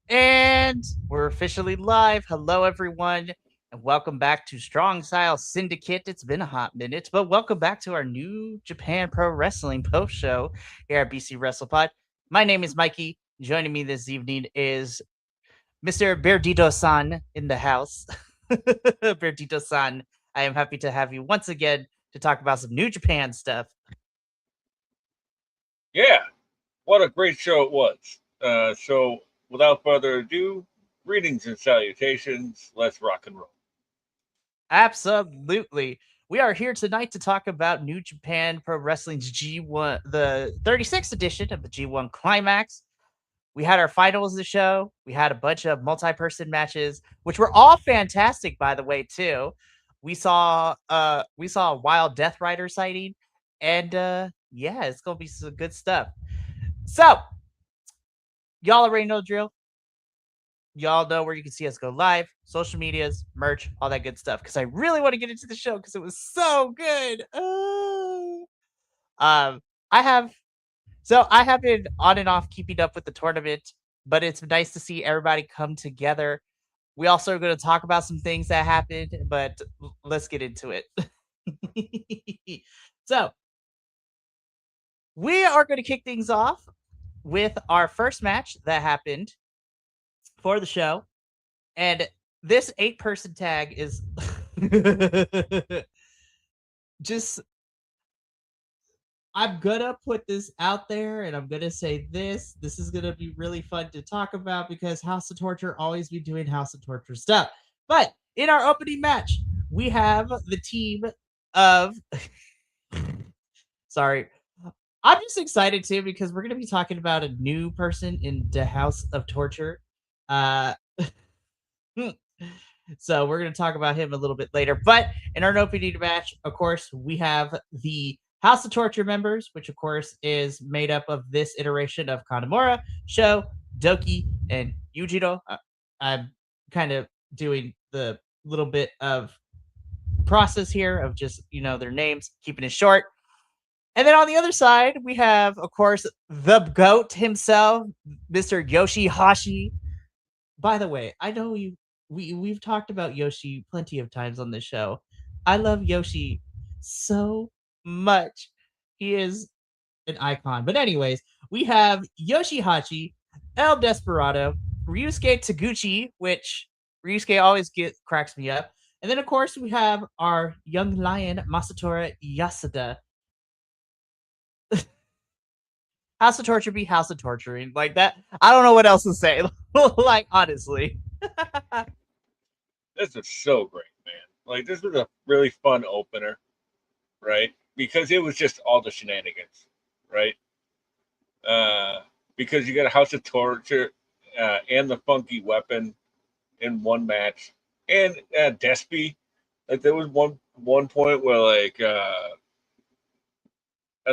And we're officially live. Hello, everyone, and welcome back to Strong Style Syndicate. It's been a hot minute, but welcome back to our new Japan Pro Wrestling post show here at BC WrestlePod. My name is Mikey. Joining me this evening is Mr. Berdito-san in the house. Berdito-san, I am happy to have you once again to talk about some New Japan stuff. Yeah, what a great show it was. So, without further ado, greetings and salutations. Let's rock and roll. Absolutely. We are here tonight to talk about New Japan Pro Wrestling's G1, the 36th edition of the G1 Climax. We had our finals of the show. We had a bunch of multi-person matches, which were all fantastic, by the way, too. We saw a wild Death Rider sighting, and yeah, it's gonna be some good stuff. So, y'all already know the drill. Y'all know where you can see us go live, social medias, merch, all that good stuff. Because I really want to get into the show because it was so good. Um, I have I have been on and off keeping up with the tournament, but it's nice to see everybody come together. We also are going to talk about some things that happened, but let's get into it. So we are going to kick things off with our first match that happened for the show. And this 8-person tag is just I'm gonna put this out there and I'm gonna say this. This is gonna be really fun to talk about because House of Torture always be doing House of Torture stuff. But in our opening match, we have the team of sorry. I'm just excited too because we're gonna be talking about a new person in the House of Torture. Uh So we're going to talk about him a little bit later. But in our opening match, of course, we have the House of Torture members, which of course is made up of this iteration of Kanamura, Sho, Doki, and Yujiro. I'm kind of doing the little bit of process here of just, their names, keeping it short. And then on the other side, we have, of course, the GOAT himself, Mr. Yoshihashi. By the way, I know we've talked about Yoshi plenty of times on this show. I love Yoshi so much. He is an icon. But anyways, we have Yoshihachi, El Desperado, Ryusuke Taguchi, which Ryusuke always cracks me up. And then of course we have our young lion Masatora Yasuda. House of Torture be House of Torturing. Like that. I don't know what else to say. Like honestly. This was so great, man. Like, this was a really fun opener, right? Because it was just all the shenanigans, right? Uh, because you got a House of Torture and the Funky Weapon in one match, and Despy. Like, there was one point where, like, I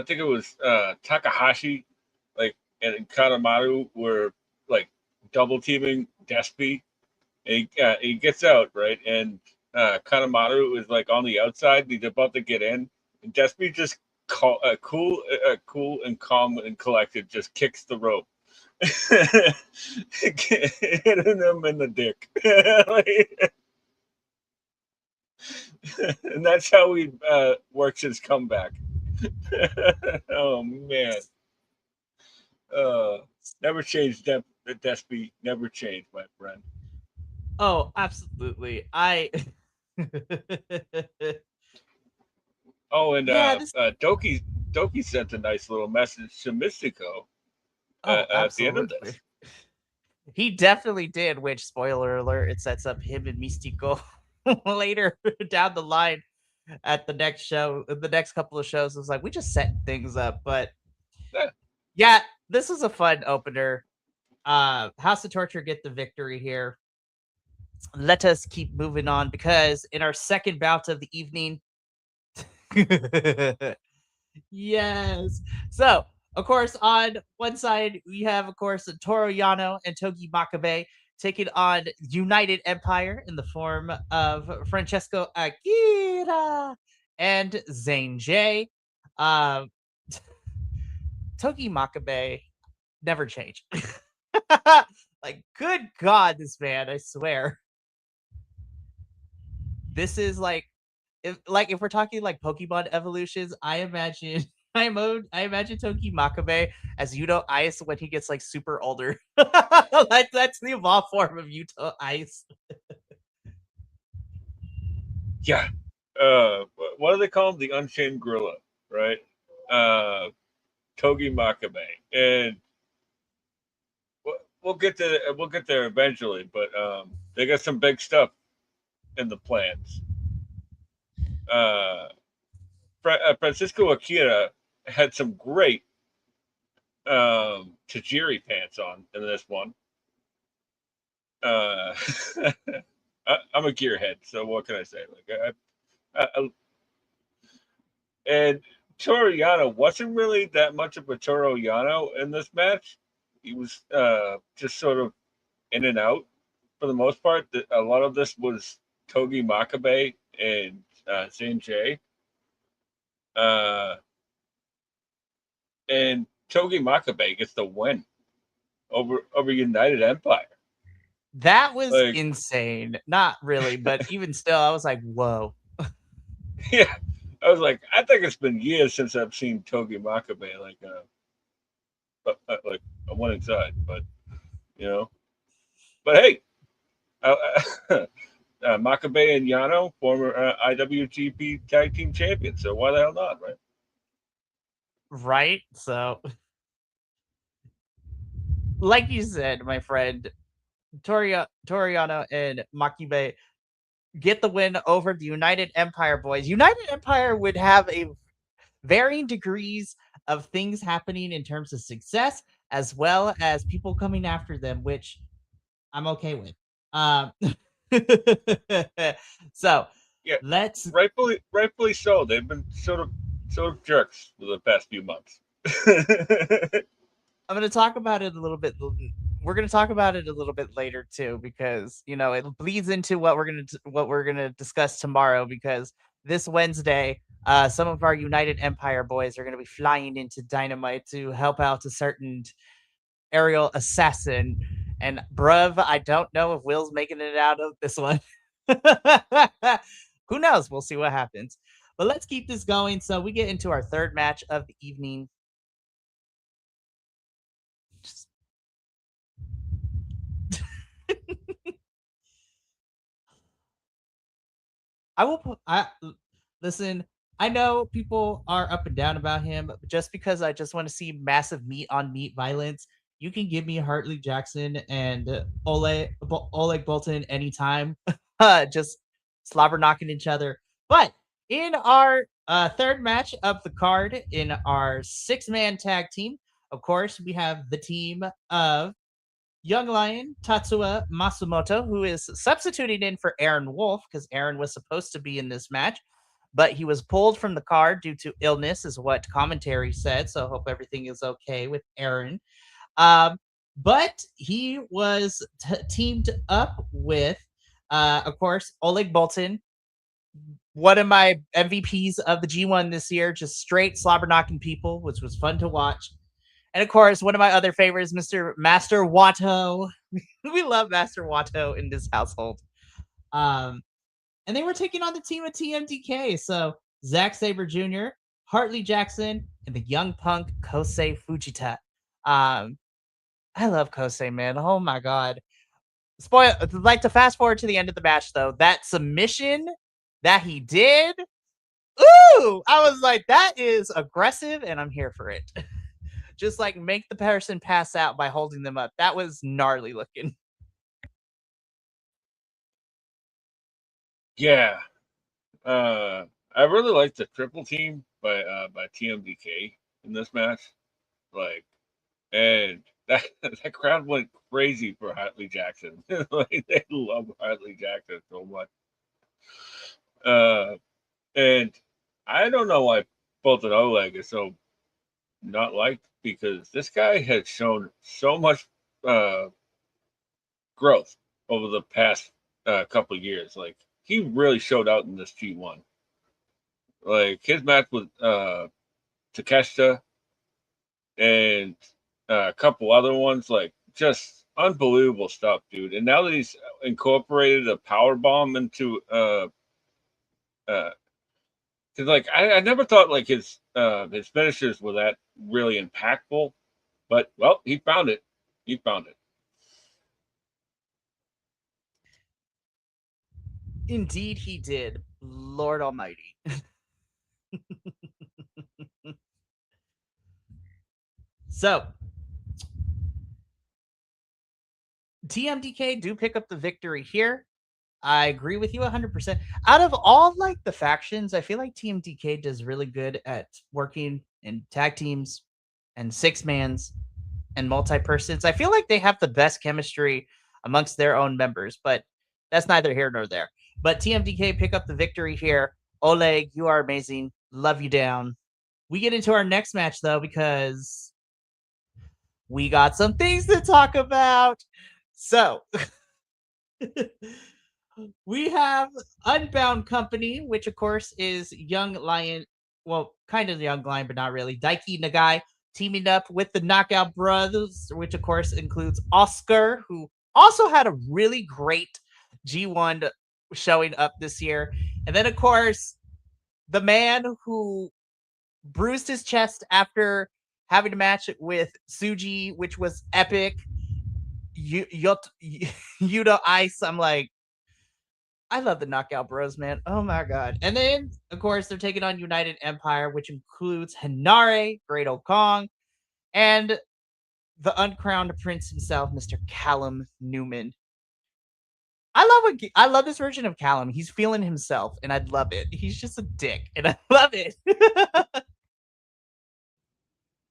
think it was Takahashi, like, and Kanemaru were like double teaming Despy, and he gets out, right, and Kanemaru is like on the outside, and he's about to get in, and Despy just cool and calm and collected, just kicks the rope, hitting him in the dick, like, and that's how he works his comeback. Oh man. Uh, never changed. Despy never changed, my friend. Oh, absolutely. I Oh, and Yeah, this Doki sent a nice little message to Mystico oh, at the end of absolutely. this. He definitely did, which spoiler alert, it sets up him and Mystico later down the line at the next show, the next couple of shows. It's like we just set things up, but Yeah, yeah, this was a fun opener. House of Torture get the victory here. Let us keep moving on because in our second bout of the evening, yes. So, of course, on one side, we have, of course, Toro Yano and Togi Makabe taking on United Empire in the form of Francesco Akira and Zane J. Uh, Togi Makabe never change. Like, good God, this man, I swear. This is like if we're talking like Pokemon evolutions, I imagine I imagine Toki Makabe as Yuto Ice when he gets like super older. That's the evolved form of Yuto Ice. Yeah. What do they call him? The Unchained Gorilla, right? Togi Makabe, and we'll get there eventually. But they got some big stuff in the plans. Uh, Francisco Akira had some great Tajiri pants on in this one. Uh, I'm a gearhead, so what can I say? Like, and Toru Yano wasn't really that much of a Toru Yano in this match. He was just sort of in and out for the most part. A lot of this was Togi Makabe and Sanjay. Uh, and Togi Makabe gets the win over United Empire. That was Like, insane. Not really, but even still, I was like, whoa. yeah, I was like, I think it's been years since I've seen Togi Makabe like on one side, but you know. But hey, uh, Makabe and Yano, former IWGP Tag Team Champions, so why the hell not, right? Right? So, like you said, my friend, Toriano and Makibe get the win over the United Empire boys. United Empire would have a varying degrees of things happening in terms of success as well as people coming after them, which I'm okay with. So Yeah, let's rightfully so. They've been sort of jerks for the past few months. I'm going to talk about it a little bit. We're going to talk about it a little bit later too, because it bleeds into what we're gonna discuss tomorrow. Because this Wednesday, some of our United Empire boys are going to be flying into Dynamite to help out a certain aerial assassin. And bruv, I don't know if Will's making it out of this one. Who knows? We'll see what happens. But let's keep this going. So we get into our third match of the evening. Just I will put I listen, I know people are up and down about him, but just because I just want to see massive meat on meat violence, you can give me Hartley Jackson and Oleg Bolton anytime. Just slobber knocking each other. But in our third match of the card in our 6-man tag team, of course, we have the team of Young Lion Tatsuya Masumoto, who is substituting in for Aaron Wolf because Aaron was supposed to be in this match, but he was pulled from the card due to illness, is what commentary said. So I hope everything is okay with Aaron. But he was teamed up with, of course, Oleg Bolton, one of my MVPs of the G1 this year, just straight slobber knocking people, which was fun to watch. And of course, one of my other favorites, Mr. Master Watto. We love Master Watto in this household. And they were taking on the team of TMDK. So Zack Sabre Jr., Hartley Jackson, and the young punk Kosei Fujita. I love Kosei, man. Oh my god. Spoil like to fast forward to the end of the match though. That submission that he did. Ooh, I was like, that is aggressive, and I'm here for it. Just like make the person pass out by holding them up. That was gnarly looking. Yeah, I really like the triple team by TMDK in this match. Like, and that crowd went crazy for Hartley Jackson. Like, they love Hartley Jackson so much. Uh, and I don't know why Bolton Oleg is so not liked, because this guy has shown so much uh, growth over the past couple of years. Like, he really showed out in this G1. Like, his match with Takeshita and a couple other ones, like, just unbelievable stuff, dude. And now that he's incorporated a power bomb into because like I never thought like his finishers were that really impactful, but well, he found it. He found it. Indeed, he did. Lord Almighty. So, TMDK do pick up the victory here. I agree with you 100%. Out of all like the factions, I feel like TMDK does really good at working in tag teams and six mans and multi persons. I feel like they have the best chemistry amongst their own members, but that's neither here nor there. But TMDK pick up the victory here. Oleg, you are amazing. Love you down. We get into our next match though because we got some things to talk about. So we have Unbound Company, which of course is Young Lion, well, kind of Young Lion, but not really. Daiki Nagai teaming up with the Knockout Brothers, which of course includes Oscar, who also had a really great G1 showing up this year. And then, of course, the man who bruised his chest after having a match with Suji, which was epic. Yuta Ice. I'm like, I love the Knockout Bros, man. Oh my god. And then, of course, they're taking on United Empire, which includes Hinare, Great Old Kong, and the uncrowned prince himself, Mr. Callum Newman. I love this version of Callum. He's feeling himself, and I love it. He's just a dick, and I love it.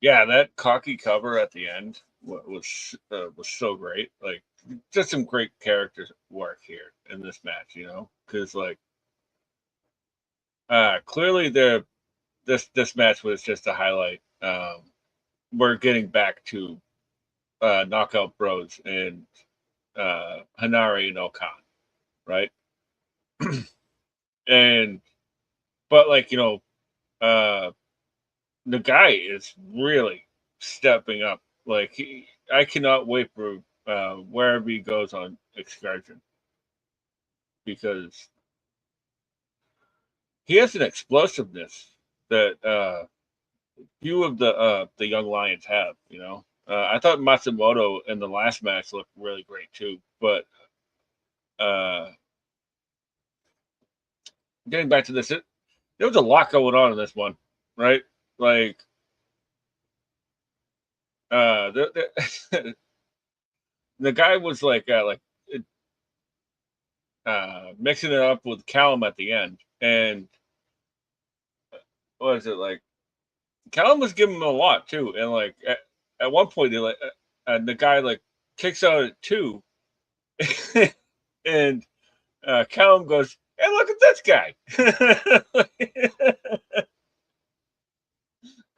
Yeah, that cocky cover at the end was so great. Like, just some great character work here in this match, you know, because like clearly this match was just a highlight. We're getting back to Knockout Bros and Hanare and Okan, right? And but like the guy is really stepping up. Like I cannot wait for wherever he goes on excursion because he has an explosiveness that few of the young lions have. You know, I thought Matsumoto in the last match looked really great too, but uh, getting back to this, there was a lot going on in this one, right? Like the the guy was like mixing it up with Callum at the end, and what is it like? Callum was giving him a lot too, and like at one point, they like the guy like kicks out at two, and Callum goes, "Hey, look at this guy!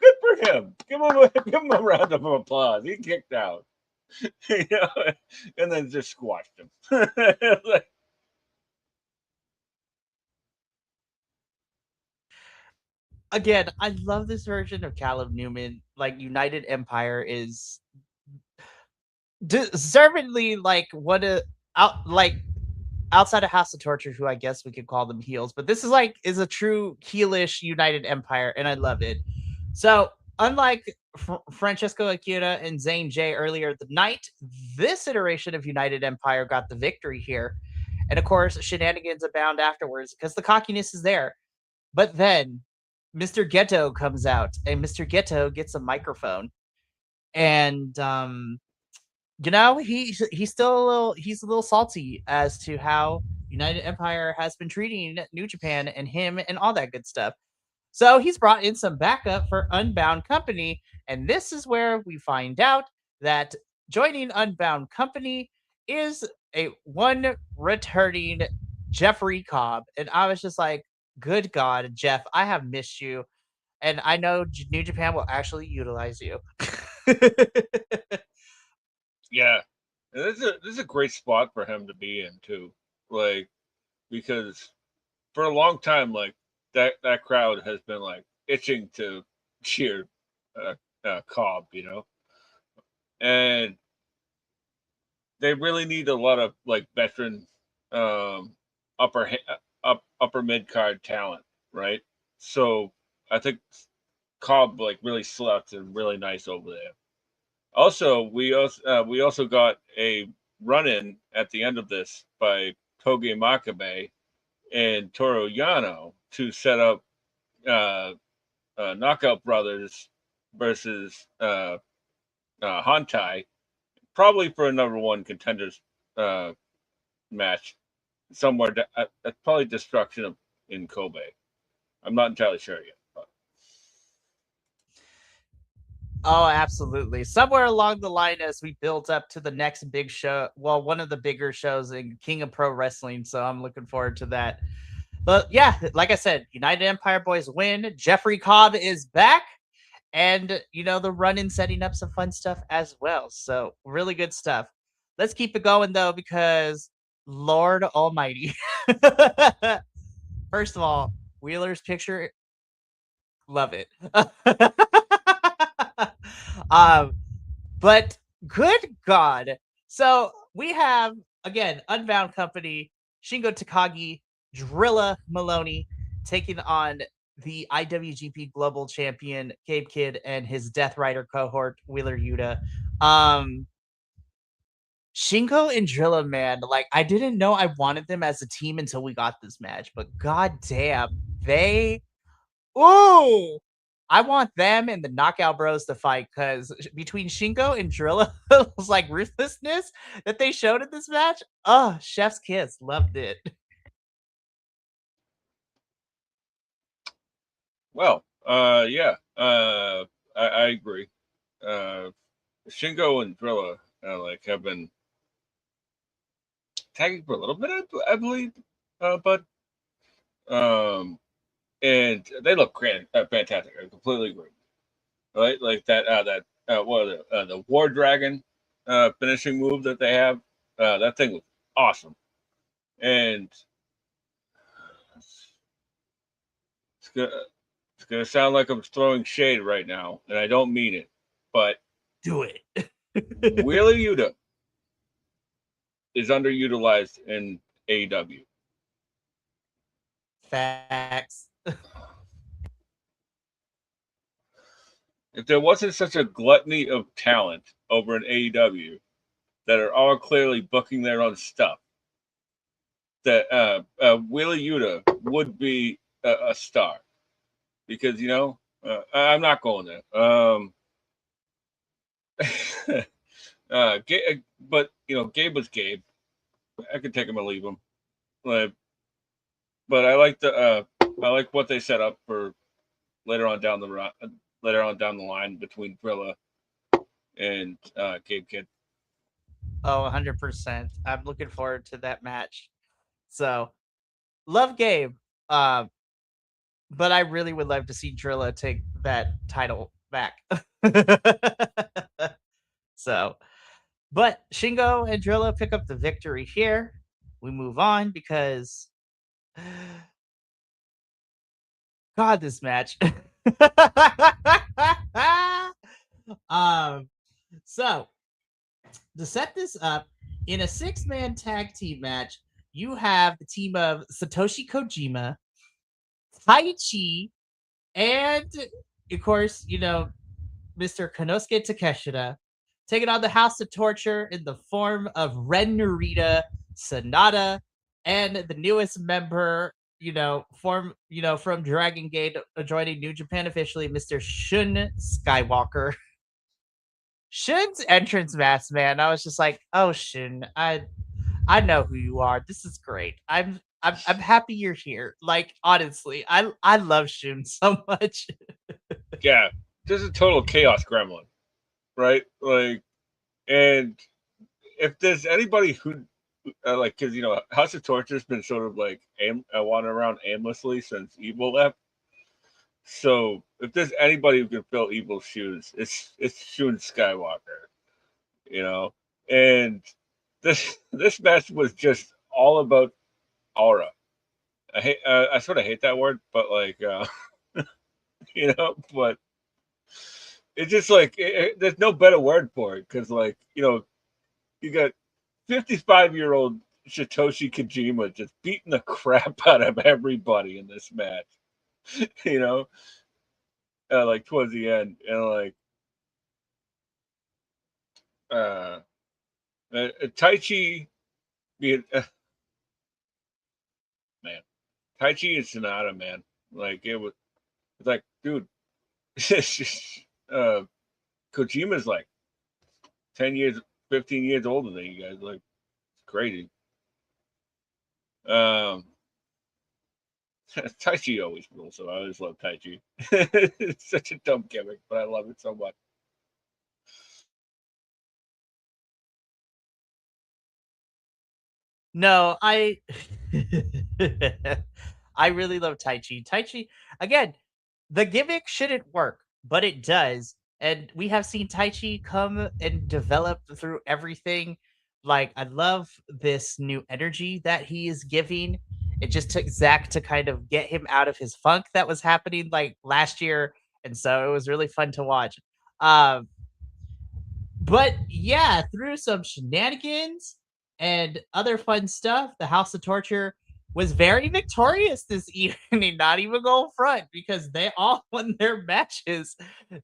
Good for him! Give him a round of applause. He kicked out, you know, and then just squashed him." Like, Again, I love this version of Callum Newman. Like United Empire is deservedly like what a out like outside of House of Torture, who I guess we could call them heels, but this is a true heelish United Empire, and I love it. So unlike Francesco Akira and Zane J earlier the night, this iteration of United Empire got the victory here. And of course, shenanigans abound afterwards because the cockiness is there. But then Mr. Ghetto comes out, and Mr. Ghetto gets a microphone. And he's a little salty as to how United Empire has been treating New Japan and him and all that good stuff. So he's brought in some backup for Unbound Company, and this is where we find out that joining Unbound Company is a one returning Jeffrey Cobb. And I was just like, good God, Jeff, I have missed you. And I know New Japan will actually utilize you. yeah, and this is a great spot for him to be in too. Like because for a long time, like that crowd has been like itching to cheer Cobb, you know, and they really need a lot of like veteran, um, upper mid card talent, right? So I think Cobb like really slept and really nice over there. Also, we also got a run in at the end of this by Toge Makabe and Toru Yano to set up uh, Knockout Brothers versus Hantai, probably for a number one contenders uh, match somewhere. Probably Destruction in Kobe. I'm not entirely sure yet. But. Oh, absolutely. Somewhere along the line, as we build up to the next big show, well, one of the bigger shows in King of Pro Wrestling. So I'm looking forward to that. But yeah, like I said, United Empire Boys win. Jeffrey Cobb is back. And, the run in setting up some fun stuff as well. So really good stuff. Let's keep it going, though, because Lord Almighty. First of all, Wheeler's picture, love it. um, but good God. So we have, again, Unbound Company, Shingo Takagi, Drilla Maloney taking on the IWGP Global Champion, Gabe Kidd, and his Death Rider cohort, Wheeler Yuta. Shingo and Drilla, man, like, I didn't know I wanted them as a team until we got this match, but goddamn, they ooh, I want them and the Knockout Bros to fight because between Shingo and Drilla, was like ruthlessness that they showed in this match. Oh, chef's kiss, loved it. Well, yeah, I agree. Uh, Shingo and Drilla like have been tagging for a little bit, I believe, but and they look grand, fantastic. I completely agree. Right, like the War Dragon finishing move that they have. That thing was awesome, and it's gonna, it's gonna sound like I'm throwing shade right now, and I don't mean it, but Do it. Wheeler Yuta is underutilized in AEW. Facts. If there wasn't such a gluttony of talent over in AEW that are all clearly booking their own stuff, that Wheeler Yuta would be a star. Because I'm not going there. But Gabe was Gabe. I could take him or leave him. But I like what they set up for later on down the line between Drilla and Gabe Kidd. Oh, 100%. I'm looking forward to that match. So, love Gabe. Uh, but I really would love to see Drilla take that title back. So, but Shingo and Drilla pick up the victory here. We move on because God, this match. um, so to set this up in a 6-man tag team match, you have the team of Satoshi Kojima, Tai Chi, and of course, Mr. Konosuke Takeshita taking on the House of Torture in the form of Ren Narita, Sonata, and the newest member, from Dragon Gate, joining New Japan officially, Mr. Shun Skywalker. Shun's entrance mask, man, I was just like, oh, Shun, I know who you are. This is great. I'm happy you're here. Like, honestly, I love Shun so much. Yeah, just a total chaos gremlin, right? Like, and if there's anybody who because House of Torture's been sort of like wandering around aimlessly since Evil left. So if there's anybody who can fill Evil's shoes, it's Shun Skywalker, And this match was just all about aura. I sort of hate that word, but like but it's just like there's no better word for it because like you got 55-year-old Satoshi Kojima just beating the crap out of everybody in this match. You know, like towards the end, and like uh, Taichi being man, Taichi and Sonata, man, like it's like, dude, it's just, Kojima's like 10 years, 15 years older than you guys. Like, it's crazy. Um, Taichi always rules, so I always love Taichi. It's such a dumb gimmick, but I love it so much. No, I really love Tai Chi. Tai Chi, again, the gimmick shouldn't work, but it does. And we have seen Tai Chi come and develop through everything. Like, I love this new energy that he is giving. It just took Zach to kind of get him out of his funk that was happening like last year. And so it was really fun to watch. Um, but yeah, through some shenanigans and other fun stuff, the House of Torture was very victorious this evening, not even going front, because they all won their matches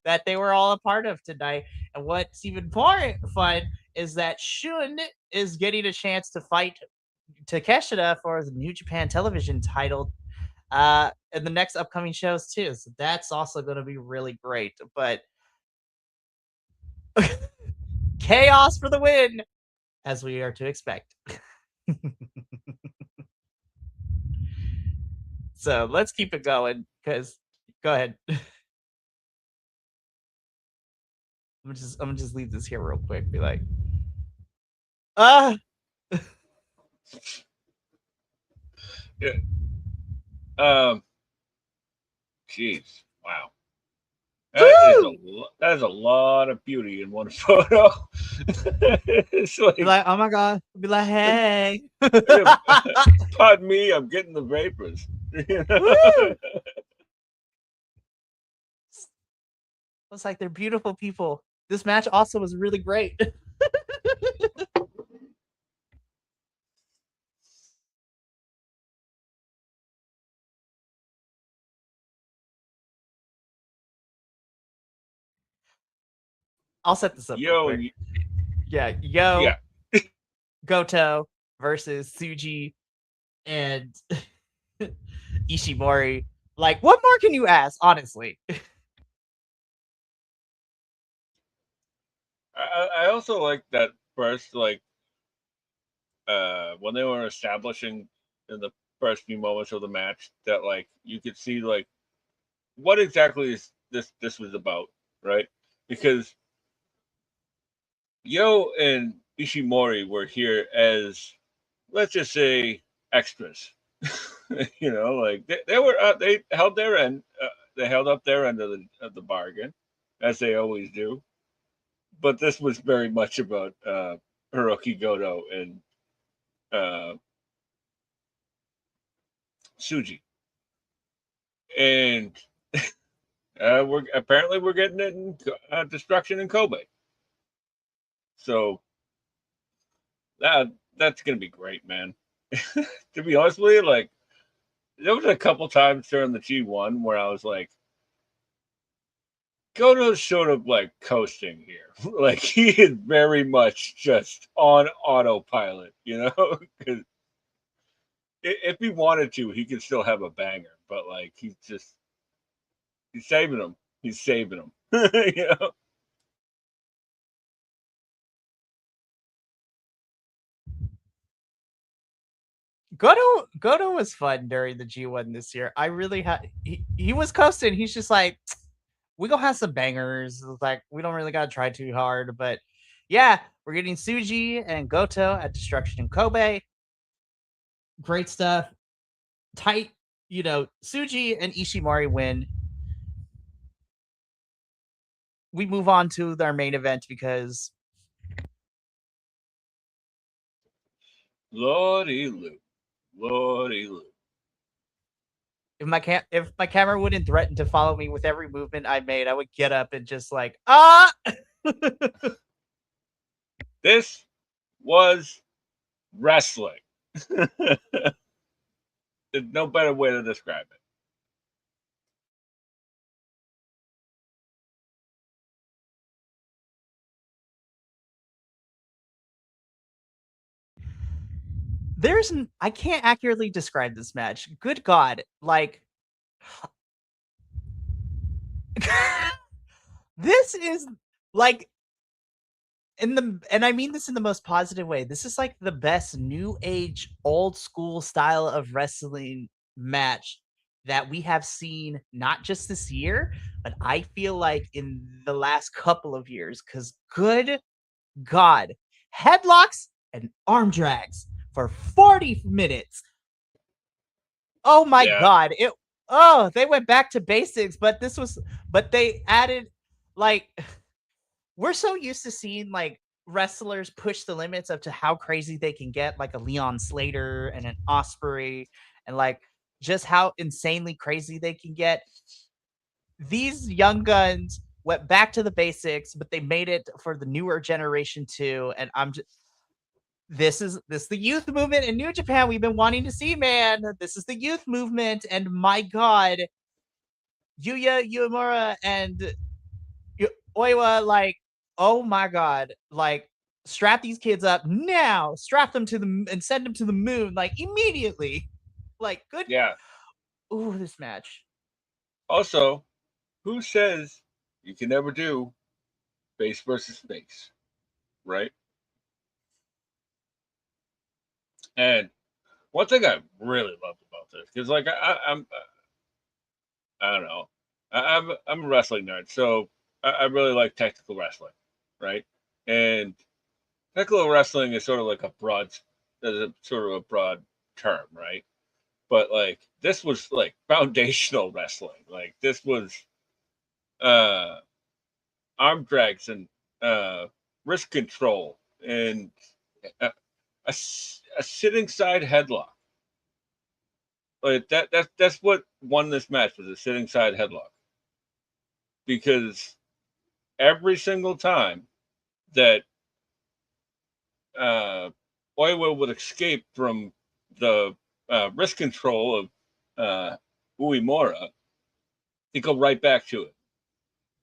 that they were all a part of tonight. And what's even more fun is that Shun is getting a chance to fight Takeshita for the New Japan Television title in the next upcoming shows too. So that's also going to be really great. But chaos for the win, as we are to expect. So let's keep it going, because go ahead. I'm just leave this here real quick. Be like, ah, Yeah. Jeez, wow. That is a lot of beauty in one photo. It's be like, like, oh my god, be like, hey, pardon me, I'm getting the vapors. woo! It's like they're beautiful people. This match also was really great. I'll set this up real Yo, quick. Yeah, yeah. Goto versus Tsuji and Ishimori. Like, what more can you ask, honestly? I also like that first, like, when they were establishing in the first few moments of the match, that like you could see like what exactly is this was about, right? Because Yo and Ishimori were here as, let's just say, extras. Like they held their end, they held up their end of the bargain, as they always do. But this was very much about Hiroki Goto and uh, Suji, and we're getting it in Destruction in Kobe. So that that's gonna be great, man. To be honest with you, like there was a couple times during the G1 where I was like, Goto's sort of like coasting here. Like he is very much just on autopilot, Because if he wanted to, he could still have a banger, but like he's saving them. He's saving them. you know. Goto was fun during the G1 this year. I really had he was coasting. He's just like, we gonna have some bangers. Like, we don't really gotta try too hard. But yeah, we're getting Suji and Goto at Destruction in Kobe. Great stuff. Tight, Suji and Ishimori win. We move on to our main event because Lordy Lou. Lordy Lou. if my camera wouldn't threaten to follow me with every movement I made, I would get up and just like, ah. This was wrestling. There's no better way to describe it. I can't accurately describe this match. Good God. Like, this is like, and I mean this in the most positive way. This is like the best new age, old school style of wrestling match that we have seen, not just this year, but I feel like in the last couple of years. Because good God, headlocks and arm drags for 40 minutes. Oh my Yeah. God. They went back to basics, but they added, like, we're so used to seeing like wrestlers push the limits up to how crazy they can get, like a Leon Slater and an Osprey, and like just how insanely crazy they can get. These young guns went back to the basics, but they made it for the newer generation too. And this is the youth movement in New Japan we've been wanting to see, man. This is the youth movement, and my God, Yuya Uemura and Oiwa, like, oh my God, like, strap these kids up now, strap them to and send them to the moon, like, immediately. Like, good. Yeah. Ooh, this match. Also, who says you can never do face versus face, right? And one thing I really loved about this, because like I don't know, I'm a wrestling nerd, so I really like technical wrestling, right? And technical wrestling is sort of like sort of a broad term, right? But like this was like foundational wrestling. Like this was uh arm drags and wrist control and a, a sitting side headlock. Like that's what won this match, was a sitting side headlock. Because every single time that uh Oiwa would escape from the wrist control of Uemura, he'd go right back to it.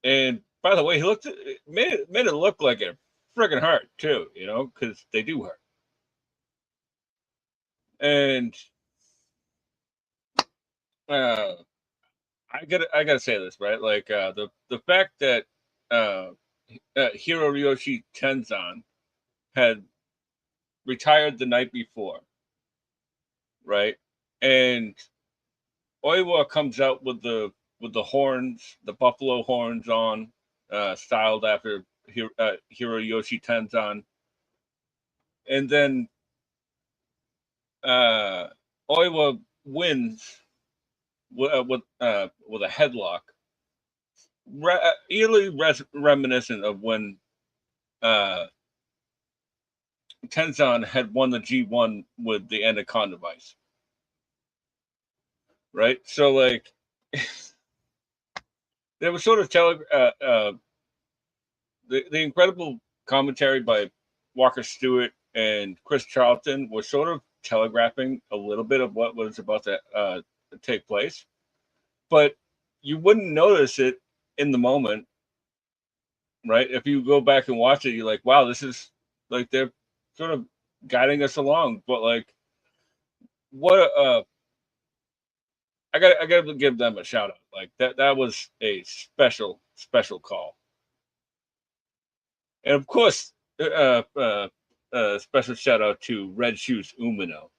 And by the way, he made it look like it friggin' hurt too, you know, because they do hurt. And uh, I gotta say this, right? Like the fact that uh, Hiroyoshi Tenzan had retired the night before, right? And Oiwa comes out with the horns, the buffalo horns on, styled after Hiroyoshi Tenzan, and then uh, Oiwa wins with a headlock, eerily reminiscent of when uh, Tenzan had won the G1 with the Anaconda device, right? So like, there was sort of the incredible commentary by Walker Stewart and Chris Charlton was sort of telegraphing a little bit of what was about to take place, but you wouldn't notice it in the moment, right? If you go back and watch it, you're like, wow, this is like they're sort of guiding us along. But like, what I gotta give them a shout out. Like that was a special call, and of course, special shout out to Red Shoes Umino,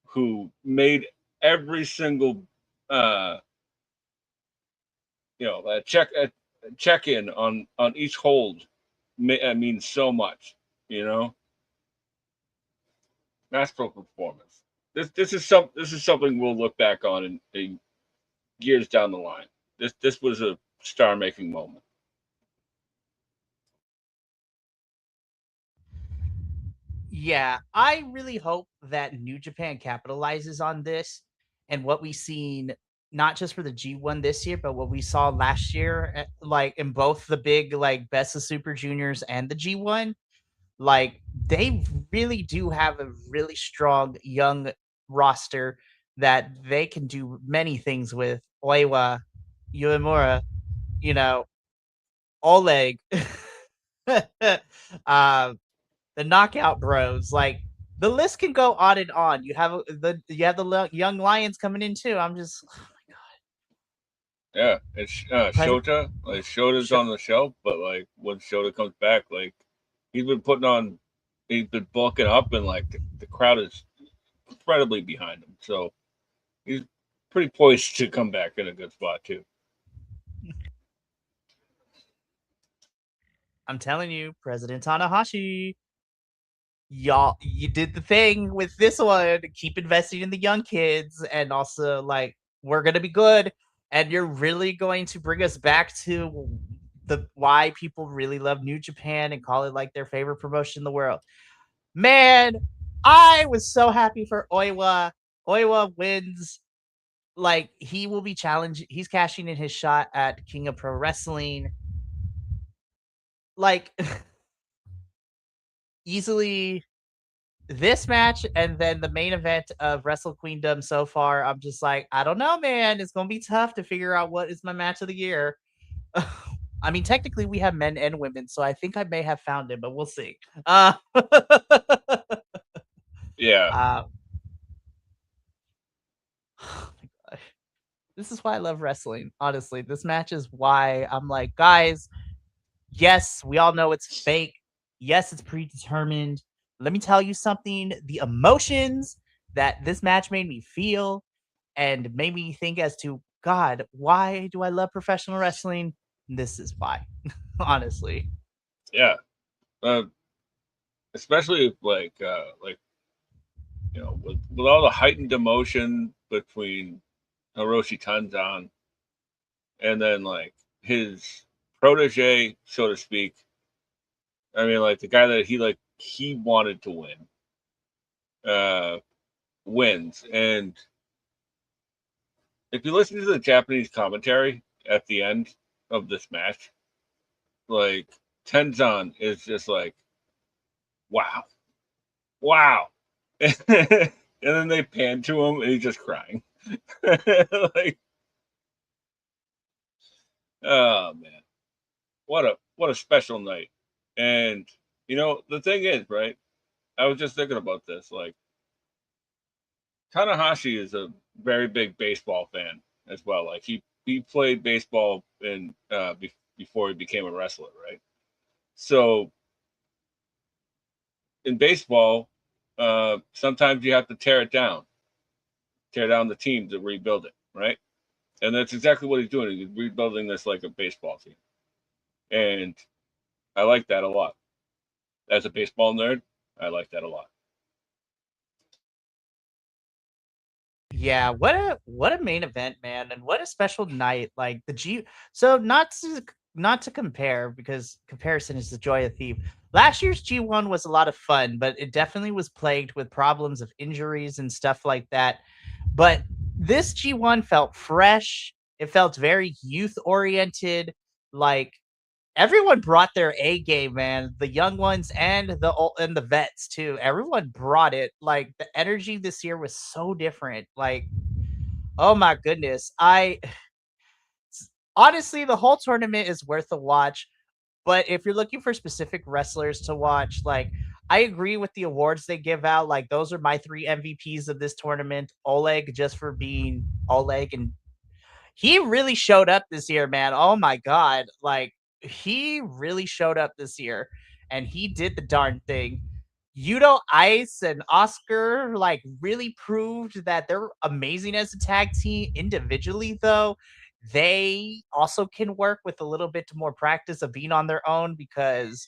who made every single uh, check in on each hold means so much, you know. Masterful performance. This is something we'll look back on in years down the line. This was a star making moment. Yeah, I really hope that New Japan capitalizes on this and what we seen, not just for the G1 this year, but what we saw last year, like in both the big, like, Best of Super Juniors and the G1. Like they really do have a really strong young roster that they can do many things with. Oiwa, Uemura, you know, Oleg, uh, the Knockout Bros. Like the list can go on and on. You have the young lions coming in too. I'm just Yeah, it's present. Shota. Like Shota's Sh- on the shelf, but like when Shota comes back, like he's been putting on, he's been bulking up, and like the crowd is incredibly behind him. So he's pretty poised to come back in a good spot too. I'm telling you, President Tanahashi, y'all, you did the thing with this one. Keep investing in the young kids, and also like we're gonna be good. And you're really going to bring us back to the why people really love New Japan and call it like their favorite promotion in the world. Man, I was so happy for Oiwa. Oiwa wins. Like he will be challenged. He's cashing in his shot at King of Pro Wrestling. Like easily this match and then the main event of Wrestle Kingdom so far, I'm just like, I don't know, man. It's gonna be tough to figure out what is my match of the year. I mean, technically we have men and women, so I think I may have found it, but we'll see. Yeah, uh oh my gosh. This is why I love wrestling. Honestly, this match is why I'm like, guys, yes, we all know it's fake. Yes, it's predetermined. Let me tell you something. The emotions that this match made me feel and made me think as to God, why do I love professional wrestling? This is why, honestly. yeah. Uh, Especially like with all the heightened emotion between Hiroshi Tanzan and then like his protege, so to speak. I mean, like the guy that he wanted to win, uh, wins. And if you listen to the Japanese commentary at the end of this match, like Tenzan is just like, wow, wow. And then they pan to him and he's just crying. Like, oh man, what a special night. And the thing is, right? I was just thinking about this. Like Tanahashi is a very big baseball fan as well. Like he played baseball before he became a wrestler, right? So in baseball, sometimes you have to tear down the team to rebuild it, right? And that's exactly what he's doing. He's rebuilding this like a baseball team, and I like that a lot. As a baseball nerd, I like that a lot. Yeah, what a main event, man, and what a special night. Like the G so not to compare because comparison is the joy of thief. Last year's G1 was a lot of fun, but it definitely was plagued with problems of injuries and stuff like that. But this G1 felt fresh. It felt very youth oriented. Like everyone brought their A game, man. The young ones and the vets too. Everyone brought it. Like the energy this year was so different. Like, oh my goodness. I honestly the whole tournament is worth a watch. But if you're looking for specific wrestlers to watch, like I agree with the awards they give out. Like those are my three MVPs of this tournament. Oleg just for being Oleg and he really showed up this year, man. Oh my god. Like he really showed up this year and he did the darn thing. Yudo Ice and Oscar like really proved that they're amazing as a tag team individually though. They also can work with a little bit more practice of being on their own because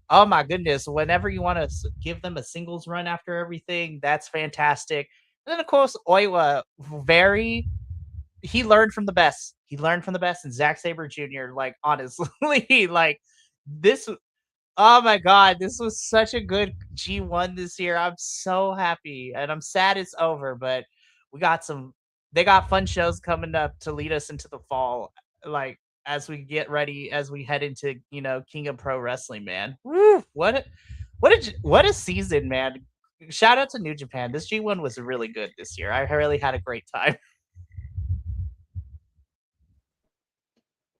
oh my goodness, whenever you want to give them a singles run after everything, that's fantastic. And then of course Oiwa very he learned from the best. He learned from the best, and Zack Saber Jr. Like honestly, like this. Oh my god, this was such a good G1 this year. I'm so happy, and I'm sad it's over. But we got some. They got fun shows coming up to lead us into the fall. Like as we get ready, as we head into King of Pro Wrestling. Man, woo! what a season, man. Shout out to New Japan. This G1 was really good this year. I really had a great time.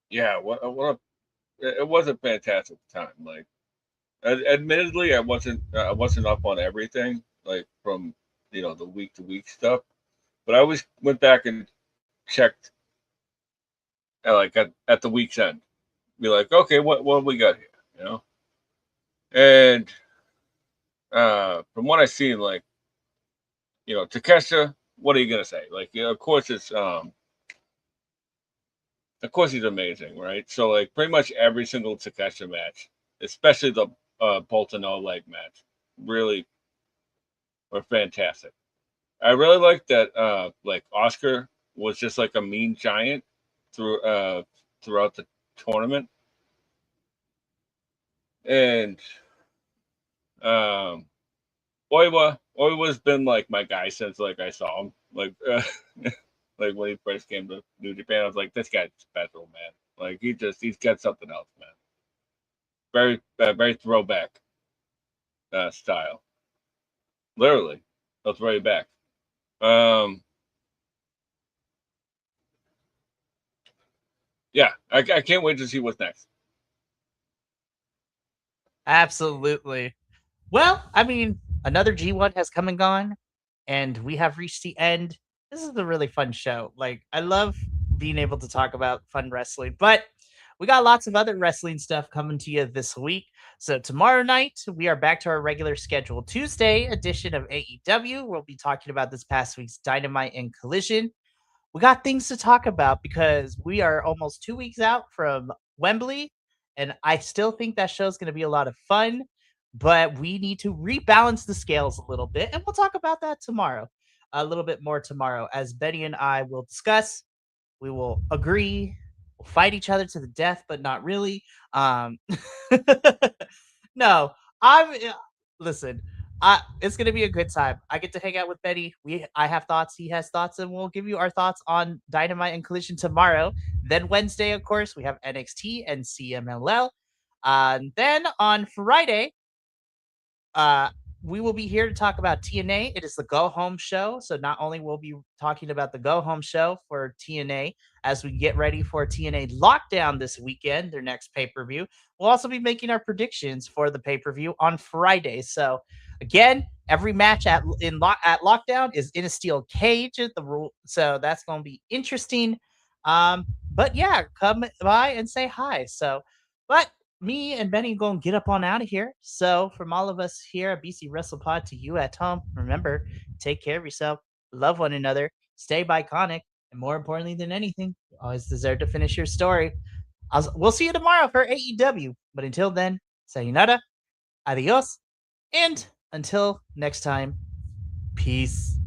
Yeah, it was a fantastic time. Like, admittedly, I wasn't up on everything, like from the week to week stuff, but I always went back and checked at the week's end, be like, okay, what have we got here, and from what I seen, like, Takesha, what are you gonna say? Like, of course he's amazing, right? So like pretty much every single Takesha match, especially the Bolton no leg match, really were fantastic. I really like that like Oscar was just like a mean giant throughout the tournament. And um Oiwa's been like my guy since like I saw him. Like like when he first came to New Japan, I was like, this guy's special, man. Like he's got something else, man. Very throwback style. Literally, they'll throw you back. Um, yeah, I can't wait to see what's next. Absolutely. Well, I mean, another G1 has come and gone, and we have reached the end. This is a really fun show. Like, I love being able to talk about fun wrestling, but we got lots of other wrestling stuff coming to you this week. So, tomorrow night, we are back to our regular schedule. Tuesday edition of AEW. We'll be talking about this past week's Dynamite and Collision. We got things to talk about because we are almost 2 weeks out from Wembley, and I still think that show's going to be a lot of fun. But we need to rebalance the scales a little bit, and we'll talk about that tomorrow, a little bit more tomorrow, as Benny and I will discuss. We will agree. We'll fight each other to the death, but not really. Um, no, I'm listen. It's gonna be a good time. I get to hang out with Betty. I have thoughts, he has thoughts, and we'll give you our thoughts on Dynamite and Collision tomorrow. Then Wednesday, of course, we have NXT and CMLL. Then on Friday, uh, we will be here to talk about TNA. It is the go home show. So not only will we be talking about the go home show for TNA as we get ready for TNA Lockdown this weekend, their next pay per view, we'll also be making our predictions for the pay per view on Friday. So again, every match at Lockdown is in a steel cage at the rule. So that's going to be interesting. But yeah, come by and say hi. So, but me and Benny going to get up on out of here. So, from all of us here at BC WrestlePod to you at home, remember, take care of yourself, love one another, stay iconic, and more importantly than anything, you always deserve to finish your story. We'll see you tomorrow for AEW. But until then, sayonara, adios, and until next time, peace.